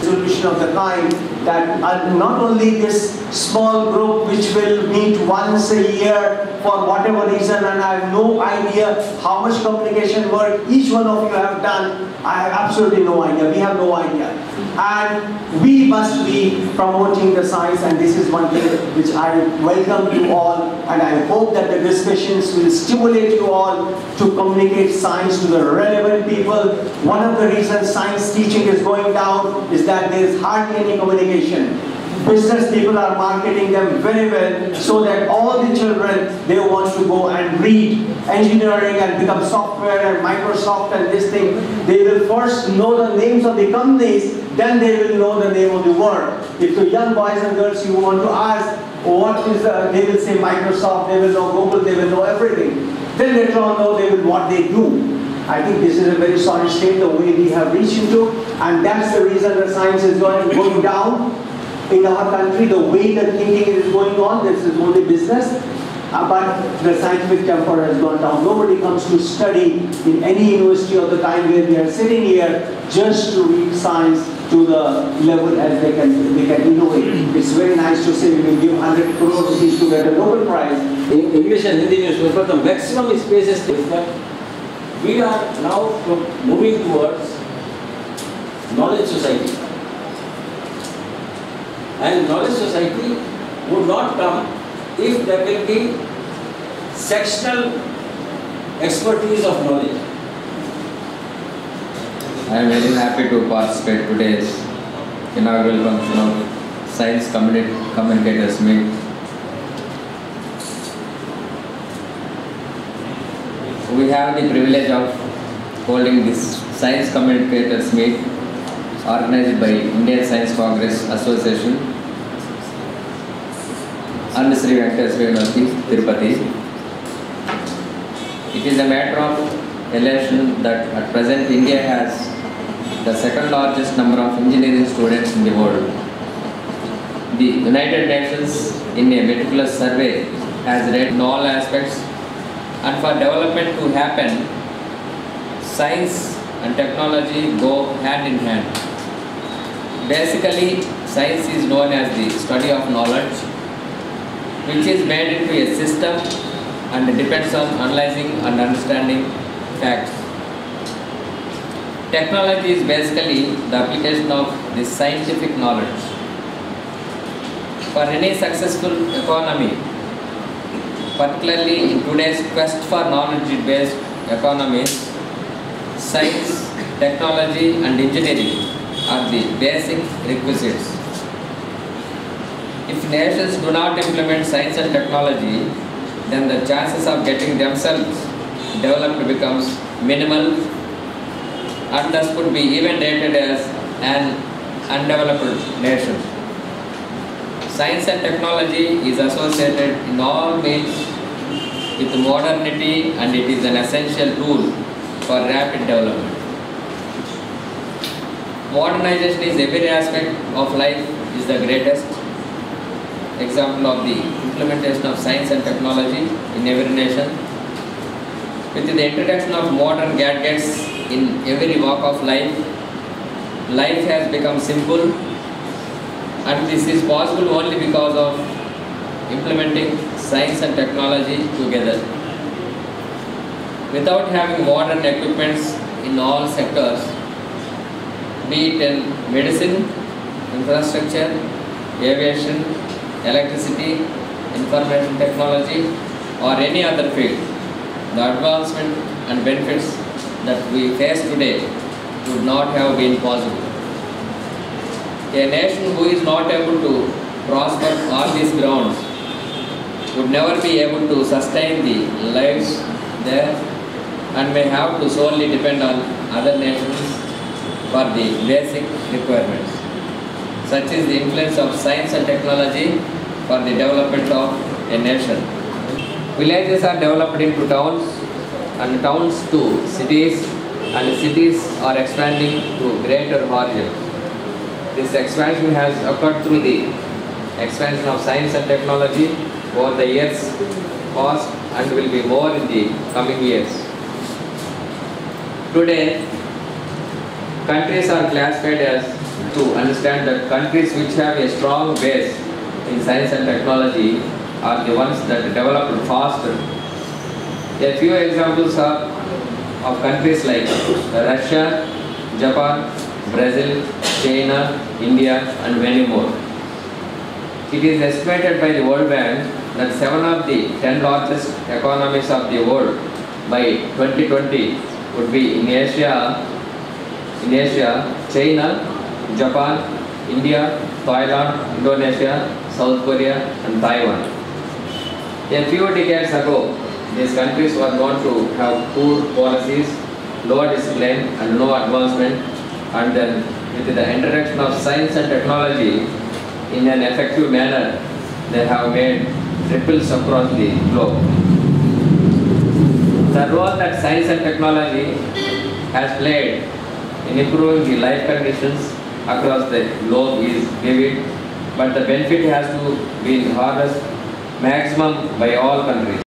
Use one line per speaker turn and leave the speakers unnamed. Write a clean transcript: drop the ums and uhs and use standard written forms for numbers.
Solution of the kind that not only this small group which will meet once a year for whatever reason, and I have no idea how much communication work each one of you have done. I have absolutely no idea. We have no idea. And we must be promoting the science, and this is one thing which I welcome you all, and I hope that the discussions will stimulate you all to communicate science to the relevant people. One of the reasons science teaching is going down is that there is hardly any communication. Business people are marketing them very well so that all the children, they want to go and read engineering and become software and Microsoft and this thing. They will first know the names of the companies, then they will know the name of the word. If the young boys and girls you want to ask, what is they will say Microsoft, they will know Google, they will know everything. Then later on know they will what they do. I think this is a very solid state, the way we have reached into, and that's the reason the science is going down in our country. The way the thinking is going on, this is only business, but the scientific temper has gone down. Nobody comes to study in any university of the kind where we are sitting here just to read science to the level as they can innovate. It's very nice to say we will give 100 crore rupees to get a Nobel Prize.
In English and Hindi newspaper, the maximum spaces is that we are now moving towards knowledge society. And knowledge society would not come if there will be sectional expertise of knowledge.
I am very happy to participate today's inaugural function of Science Communicators Meet. We have the privilege of holding this Science Communicators Meet organized by Indian Science Congress Association and Sri Venkateswara University, Tirupati. It is a matter of elation that at present India has the second largest number of engineering students in the world. The United Nations in a meticulous survey has rated in all aspects, and for development to happen, science and technology go hand in hand. Basically, science is known as the study of knowledge, which is made into a system and depends on analyzing and understanding facts. Technology is basically the application of this scientific knowledge. For any successful economy, particularly in today's quest for knowledge-based economies, science, technology and engineering are the basic requisites. If nations do not implement science and technology, then the chances of getting themselves developed becomes minimal, and thus could be even rated as an undeveloped nation. Science and technology is associated in all means with modernity, and it is an essential tool for rapid development. Modernization is every aspect of life is the greatest example of the implementation of science and technology in every nation. With the introduction of modern gadgets in every walk of life, life has become simple, and this is possible only because of implementing science and technology together. Without having modern equipments in all sectors, be it in medicine, infrastructure, aviation, electricity, information technology, or any other field, the advancement and benefits that we face today would not have been possible. A nation who is not able to prosper on these grounds would never be able to sustain the lives there, and may have to solely depend on other nations for the basic requirements. Such is the influence of science and technology for the development of a nation. Villages are developed into towns, and towns to cities, and cities are expanding to greater horizon. This expansion has occurred through the expansion of science and technology over the years past and will be more in the coming years. Today, countries are classified as to understand that countries which have a strong base in science and technology are the ones that develop faster. A few examples are of countries like Russia, Japan, Brazil, China, India, and many more. It is estimated by the World Bank that 7 of the 10 largest economies of the world by 2020 would be in Asia, China, Japan, India, Thailand, Indonesia, South Korea, and Taiwan. A few decades ago, these countries were known to have poor policies, low discipline, and no advancement, and then with the introduction of science and technology in an effective manner, they have made ripples across the globe. The role that science and technology has played in improving the life conditions across the globe is vivid, but the benefit has to be harnessed maximum by all countries.